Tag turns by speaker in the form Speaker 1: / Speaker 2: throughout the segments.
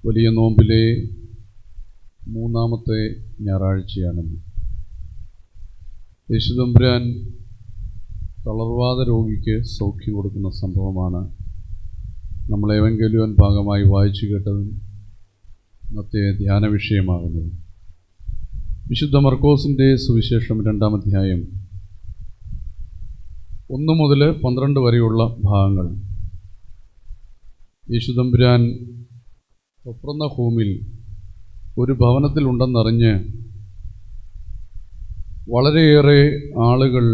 Speaker 1: വലിയ നോമ്പിലെ മൂന്നാമത്തെ ഞായറാഴ്ചയാണെന്ന്. യേശുതമ്പുരാൻ തളർവാദ രോഗിക്ക് സൗഖ്യം കൊടുക്കുന്ന സംഭവമാണ് നമ്മൾ എവങ്കേലിയോൻ ഭാഗമായി വായിച്ചു കേട്ടതും ഇന്നത്തെ ധ്യാന വിഷയമാകുന്നത്. വിശുദ്ധ മർക്കോസിൻ്റെ സുവിശേഷം 2-ാം അധ്യായം 1 മുതൽ 12 വരെയുള്ള ഭാഗങ്ങൾ. യേശുതമ്പുരാൻ കഫർന്നഹൂമിൽ ഒരു ഭവനത്തിലുണ്ടെന്നറിഞ്ഞ് വളരെയേറെ ആളുകൾ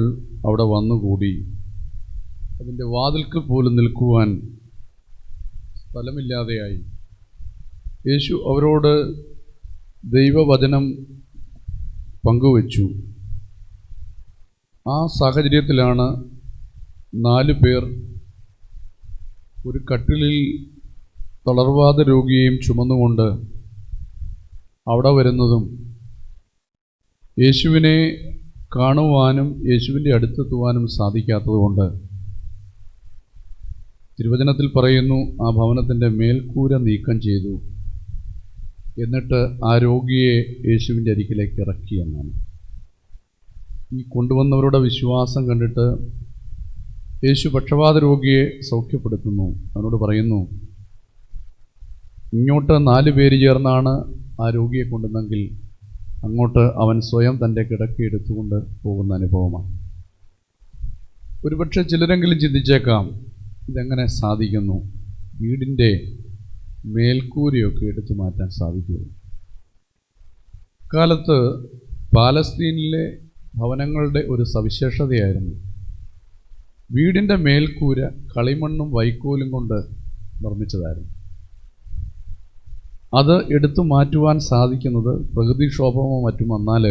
Speaker 1: അവിടെ വന്നുകൂടി. അതിൻ്റെ വാതിൽക്കൽ പോലും നിൽക്കുവാൻ സ്ഥലമില്ലാതെയായി. യേശു അവരോട് ദൈവവചനം പങ്കുവച്ചു. ആ സാഹചര്യത്തിലാണ് 4 പേർ ഒരു കട്ടിലിൽ തളർവാദ രോഗിയെയും ചുമന്നുകൊണ്ട് അവിടെ വരുന്നതും യേശുവിനെ കാണുവാനും യേശുവിൻ്റെ അടുത്തെത്തുവാനും സാധിക്കാത്തതുകൊണ്ട് തിരുവചനത്തിൽ പറയുന്നു, ആ ഭവനത്തിൻ്റെ മേൽക്കൂര നീക്കം ചെയ്തു, എന്നിട്ട് ആ രോഗിയെ യേശുവിൻ്റെ അരികിലേക്ക് ഇറക്കി എന്നാണ്. ഈ കൊണ്ടുവന്നവരുടെ വിശ്വാസം കണ്ടിട്ട് യേശു പക്ഷവാത രോഗിയെ സൗഖ്യപ്പെടുത്തുന്നു. അവനോട് പറയുന്നു, ഇങ്ങോട്ട് 4 പേര് ചേർന്നാണ് ആ രോഗിയെ കൊണ്ടുവന്നെങ്കിൽ അങ്ങോട്ട് അവൻ സ്വയം തൻ്റെ കിടക്ക എടുത്തുകൊണ്ട് പോകുന്ന അനുഭവമാണ്. ഒരുപക്ഷെ ചിലരെങ്കിലും ചിന്തിച്ചേക്കാം, ഇതെങ്ങനെ സാധിക്കുന്നു? വീടിൻ്റെ മേൽക്കൂരയൊക്കെ എടുത്തു മാറ്റാൻ സാധിക്കുമോ? കാലത്ത് പാലസ്തീനിലെ ഭവനങ്ങളുടെ ഒരു സവിശേഷതയായിരുന്നു വീടിൻ്റെ മേൽക്കൂര കളിമണ്ണും വൈക്കോലും കൊണ്ട് നിർമ്മിച്ചതായിരുന്നു. അത് എടുത്തു മാറ്റുവാൻ സാധിക്കുന്നത് പ്രകൃതിക്ഷോഭമോ മറ്റും വന്നാൽ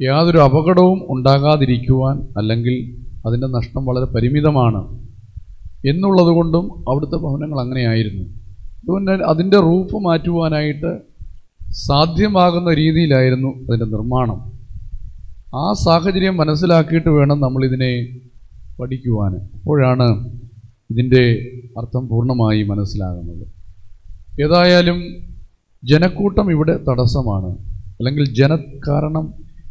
Speaker 1: യാതൊരു അപകടവും ഉണ്ടാകാതിരിക്കുവാൻ, അല്ലെങ്കിൽ അതിൻ്റെ നഷ്ടം വളരെ പരിമിതമാണ് എന്നുള്ളത് കൊണ്ടും അവിടുത്തെ ഭവനങ്ങൾ അങ്ങനെയായിരുന്നു. അതുകൊണ്ട് അതിൻ്റെ റൂഫ് മാറ്റുവാനായിട്ട് സാധ്യമാകുന്ന രീതിയിലായിരുന്നു അതിൻ്റെ നിർമ്മാണം. ആ സാഹചര്യം മനസ്സിലാക്കിയിട്ട് വേണം നമ്മളിതിനെ പഠിക്കുവാൻ. അപ്പോഴാണ് ഇതിൻ്റെ അർത്ഥം പൂർണ്ണമായി മനസ്സിലാകുന്നത്. ഏതായാലും ജനക്കൂട്ടം ഇവിടെ തടസ്സമാണ്, അല്ലെങ്കിൽ കാരണം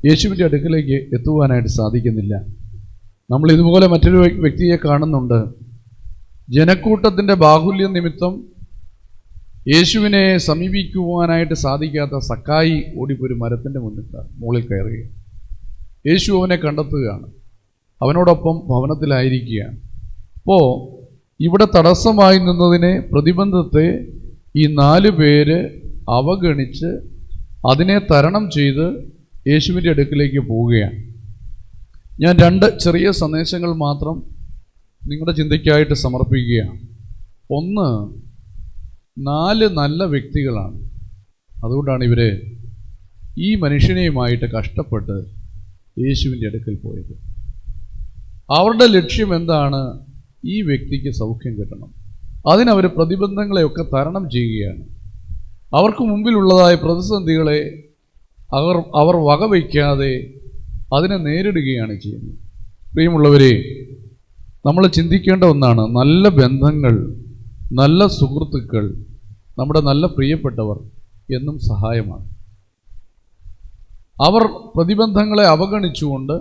Speaker 1: യേശുവിൻ്റെ അടുക്കലേക്ക് എത്തുവാനായിട്ട് സാധിക്കുന്നില്ല. നമ്മൾ ഇതുപോലെ മറ്റൊരു വ്യക്തിയെ കാണുന്നുണ്ട്. ജനക്കൂട്ടത്തിൻ്റെ ബാഹുല്യ നിമിത്തം യേശുവിനെ സമീപിക്കുവാനായിട്ട് സാധിക്കാത്ത സക്കായി ഓടിപ്പൊരു മരത്തിൻ്റെ മുകളിൽ കയറുകയാണ്. യേശു അവനെ കണ്ടെത്തുകയാണ്, അവനോടൊപ്പം ഭവനത്തിലായിരിക്കുകയാണ്. അപ്പോൾ ഇവിടെ തടസ്സമായി നിന്നതിനെ, പ്രതിബന്ധത്തെ ഈ 4 പേര് അവഗണിച്ച് അതിനെ തരണം ചെയ്ത് യേശുവിൻ്റെ അടുക്കിലേക്ക് പോവുകയാണ്. ഞാൻ 2 ചെറിയ സന്ദേശങ്ങൾ മാത്രം നിങ്ങളുടെ ചിന്തയ്ക്കായിട്ട് സമർപ്പിക്കുകയാണ്. ഒന്ന്, 4 നല്ല വ്യക്തികളാണ്. അതുകൊണ്ടാണ് ഇവർ ഈ മനുഷ്യനെയുമായിട്ട് കഷ്ടപ്പെട്ട് യേശുവിൻ്റെ അടുക്കൽ പോയത്. അവരുടെ ലക്ഷ്യം എന്താണ്? ഈ വ്യക്തിക്ക് സൗഖ്യം കിട്ടണം. അതിനവർ പ്രതിബന്ധങ്ങളെയൊക്കെ തരണം ചെയ്യുകയാണ്. അവർക്ക് മുമ്പിലുള്ളതായ പ്രതിസന്ധികളെ അവർ വകവയ്ക്കാതെ അതിനെ നേരിടുകയാണ് ചെയ്യുന്നത്. പ്രിയമുള്ളവരെ, നമ്മൾ ചിന്തിക്കേണ്ട ഒന്നാണ്, നല്ല ബന്ധങ്ങൾ, നല്ല സുഹൃത്തുക്കൾ, നമ്മുടെ നല്ല പ്രിയപ്പെട്ടവർ എന്നും സഹായമാണ്. അവർ പ്രതിബന്ധങ്ങളെ അവഗണിച്ചുകൊണ്ട്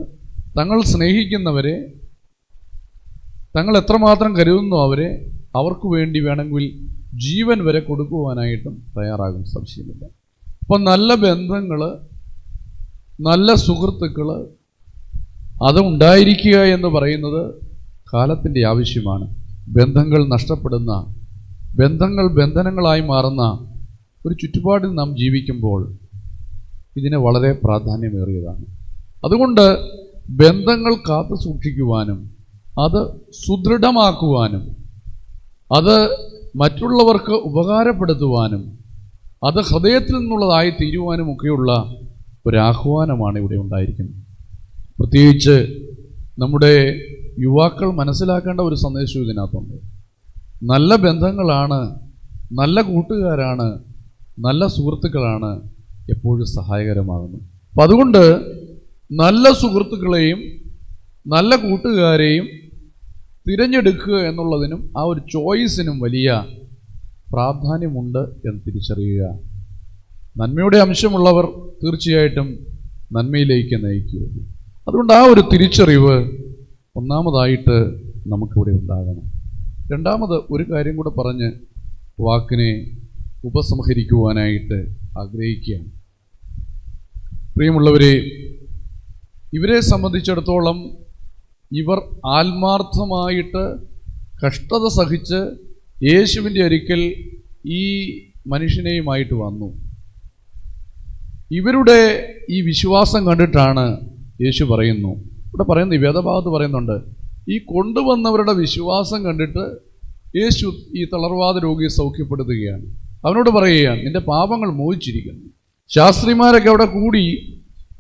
Speaker 1: തങ്ങൾ സ്നേഹിക്കുന്നവരെ, തങ്ങൾ എത്രമാത്രം കരുതുന്നു അവർക്ക് വേണ്ടി വേണമെങ്കിൽ ജീവൻ വരെ കൊടുക്കുവാനായിട്ടും തയ്യാറാകും, സംശയമില്ല. അപ്പം നല്ല ബന്ധങ്ങൾ, നല്ല സുഹൃത്തുക്കൾ അത് ഉണ്ടായിരിക്കുക എന്ന് പറയുന്നത് കാലത്തിൻ്റെ ആവശ്യമാണ്. ബന്ധങ്ങൾ നഷ്ടപ്പെടുന്ന, ബന്ധങ്ങൾ ബന്ധനങ്ങളായി മാറുന്ന ഒരു ചുറ്റുപാടിൽ നാം ജീവിക്കുമ്പോൾ ഇതിന് വളരെ പ്രാധാന്യമേറിയതാണ്. അതുകൊണ്ട് ബന്ധങ്ങൾ കാത്തു സൂക്ഷിക്കുവാനും അത് സുദൃഢമാക്കുവാനും അത് മറ്റുള്ളവർക്ക് ഉപകാരപ്പെടുത്തുവാനും അത് ഹൃദയത്തിൽ നിന്നുള്ളതായി തീരുവാനും ഒക്കെയുള്ള ഒരാഹ്വാനമാണ് ഇവിടെ ഉണ്ടായിരിക്കുന്നത്. പ്രത്യേകിച്ച് നമ്മുടെ യുവാക്കൾ മനസ്സിലാക്കേണ്ട ഒരു സന്ദേശം ഇതിനകത്തുണ്ട്. നല്ല ബന്ധങ്ങളാണ്, നല്ല കൂട്ടുകാരാണ്, നല്ല സുഹൃത്തുക്കളാണ് എപ്പോഴും സഹായകരമാകുന്നത്. അപ്പം അതുകൊണ്ട് നല്ല സുഹൃത്തുക്കളെയും നല്ല കൂട്ടുകാരെയും തിരഞ്ഞെടുക്കുക എന്നുള്ളതിനും ആ ഒരു ചോയ്സിനും വലിയ പ്രാധാന്യമുണ്ട് എന്ന് തിരിച്ചറിയുക. നന്മയുടെ അംശമുള്ളവർ തീർച്ചയായിട്ടും നന്മയിലേക്ക് നയിക്കുകയുള്ളൂ. അതുകൊണ്ട് ആ ഒരു തിരിച്ചറിവ് ഒന്നാമതായിട്ട് നമുക്കിവിടെ ഉണ്ടാകണം. രണ്ടാമത് ഒരു കാര്യം കൂടെ പറഞ്ഞ് വാക്കിനെ ഉപസംഹരിക്കുവാനായിട്ട് ആഗ്രഹിക്കുകയാണ്. പ്രിയമുള്ളവരെ, ഇവരെ സംബന്ധിച്ചിടത്തോളം ഇവർ ആത്മാർത്ഥമായിട്ട് കഷ്ടത സഹിച്ച് യേശുവിൻ്റെ അരിക്കൽ ഈ മനുഷ്യനെയുമായിട്ട് വന്നു. ഇവരുടെ ഈ വിശ്വാസം കണ്ടിട്ടാണ് യേശു പറയുന്നു, ഇവിടെ പറയുന്നു, ഈ വേദഭാഗത്ത് പറയുന്നുണ്ട്, ഈ കൊണ്ടുവന്നവരുടെ വിശ്വാസം കണ്ടിട്ട് യേശു ഈ തളർവാദ രോഗിയെ സൗഖ്യപ്പെടുത്തുകയാണ്. അവനോട് പറയുകയാണ്, നിന്റെ പാപങ്ങൾ മോചിച്ചിരിക്കുന്നു. ശാസ്ത്രിമാരൊക്കെ അവിടെ കൂടി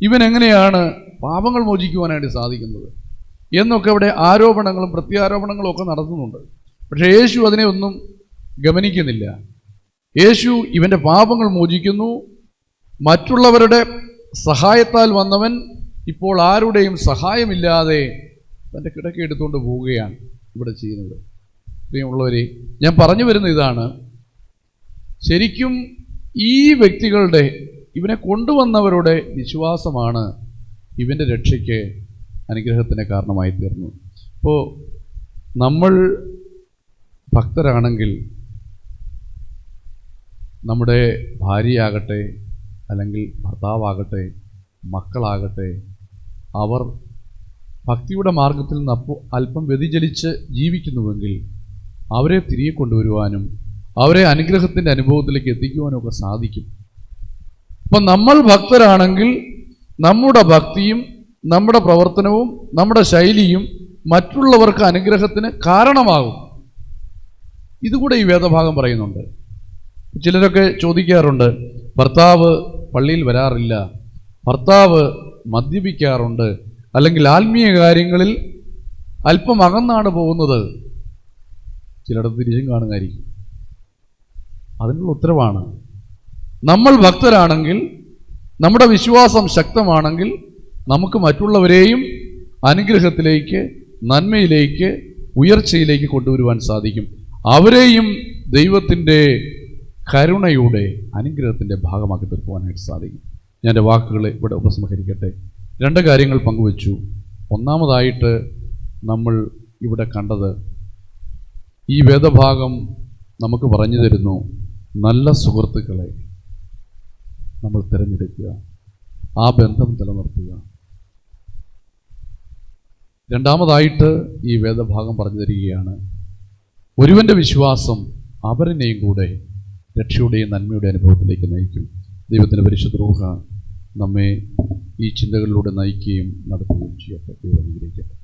Speaker 1: ഇവൻ എങ്ങനെയാണ് പാപങ്ങൾ മോചിക്കുവാനായിട്ട് സാധിക്കുന്നത് എന്നൊക്കെ അവിടെ ആരോപണങ്ങളും പ്രത്യാരോപണങ്ങളും ഒക്കെ നടത്തുന്നുണ്ട്. പക്ഷേ യേശു അതിനെ ഒന്നും ഗമനിക്കുന്നില്ല. യേശു ഇവൻ്റെ പാപങ്ങൾ മോചിക്കുന്നു. മറ്റുള്ളവരുടെ സഹായത്താൽ വന്നവൻ ഇപ്പോൾ ആരുടെയും സഹായമില്ലാതെ തൻ്റെ കിടക്ക എടുത്തുകൊണ്ട് പോവുകയാണ് ഇവിടെ ചെയ്യുന്നത്. പ്രിയമുള്ളവരെ, ഞാൻ പറഞ്ഞു വരുന്ന ഇതാണ്, ശരിക്കും ഈ വ്യക്തികളുടെ, ഇവനെ കൊണ്ടുവന്നവരുടെ വിശ്വാസമാണ് ഇവൻ്റെ രക്ഷയ്ക്ക് അനുഗ്രഹത്തിന് കാരണമായി തീർന്നു. അപ്പോൾ നമ്മൾ ഭക്തരാണെങ്കിൽ നമ്മുടെ ഭാര്യയാകട്ടെ, അല്ലെങ്കിൽ ഭർത്താവാകട്ടെ, മക്കളാകട്ടെ, അവർ ഭക്തിയുടെ മാർഗത്തിൽ നിന്ന് അല്പം വ്യതിചലിച്ച് ജീവിക്കുന്നുവെങ്കിൽ അവരെ തിരികെ കൊണ്ടുവരുവാനും അവരെ അനുഗ്രഹത്തിൻ്റെ അനുഭവത്തിലേക്ക് എത്തിക്കുവാനും ഒക്കെ സാധിക്കും. അപ്പം നമ്മൾ ഭക്തരാണെങ്കിൽ നമ്മുടെ ഭക്തിയും നമ്മുടെ പ്രവർത്തനവും നമ്മുടെ ശൈലിയും മറ്റുള്ളവർക്ക് അനുഗ്രഹത്തിന് കാരണമാകും. ഇതുകൂടെ ഈ വേദഭാഗം പറയുന്നുണ്ട്. ചിലരൊക്കെ ചോദിക്കാറുണ്ട്, ഭർത്താവ് പള്ളിയിൽ വരാറില്ല, ഭർത്താവ് മദ്യപിക്കാറുണ്ട്, അല്ലെങ്കിൽ ആത്മീയ കാര്യങ്ങളിൽ അല്പം അകന്നാണ് പോകുന്നത്. ചിലയിടത്ത് തിരിച്ചും കാണുമായിരിക്കും. അതിനുള്ള ഉത്തരവാണ്, നമ്മൾ ഭക്തരാണെങ്കിൽ, നമ്മുടെ വിശ്വാസം ശക്തമാണെങ്കിൽ നമുക്ക് മറ്റുള്ളവരെയും അനുഗ്രഹത്തിലേക്ക്, നന്മയിലേക്ക്, ഉയർച്ചയിലേക്ക് കൊണ്ടുവരുവാൻ സാധിക്കും. അവരെയും ദൈവത്തിൻ്റെ കരുണയുടെ അനുഗ്രഹത്തിൻ്റെ ഭാഗമാക്കി തീർക്കുവാനായിട്ട് സാധിക്കും. ഞാൻ എൻ്റെ വാക്കുകളെ ഇവിടെ ഉപസംഹരിക്കട്ടെ. രണ്ട് കാര്യങ്ങൾ പങ്കുവച്ചു. ഒന്നാമതായിട്ട് നമ്മൾ ഇവിടെ കണ്ടത്, ഈ വേദഭാഗം നമുക്ക് പറഞ്ഞു തരുന്നു, നല്ല സുഹൃത്തുക്കളെ നമ്മൾ തിരഞ്ഞെടുക്കുക, ആ ബന്ധം നിലനിർത്തുക. രണ്ടാമതായിട്ട് ഈ വേദഭാഗം പറഞ്ഞു തരികയാണ്, ഒരുവൻ്റെ വിശ്വാസം അവരെയും കൂടെ രക്ഷയുടെയും നന്മയുടെ അനുഭവത്തിലേക്ക് നയിക്കും. ദൈവത്തിൻ്റെ പരിശുദ്ധ റൂഹ നമ്മെ ഈ ചിന്തകളിലൂടെ നയിക്കുകയും നടത്തുകയും ചെയ്യട്ടെ. ദൈവം അനുഗ്രഹിക്കട്ടെ.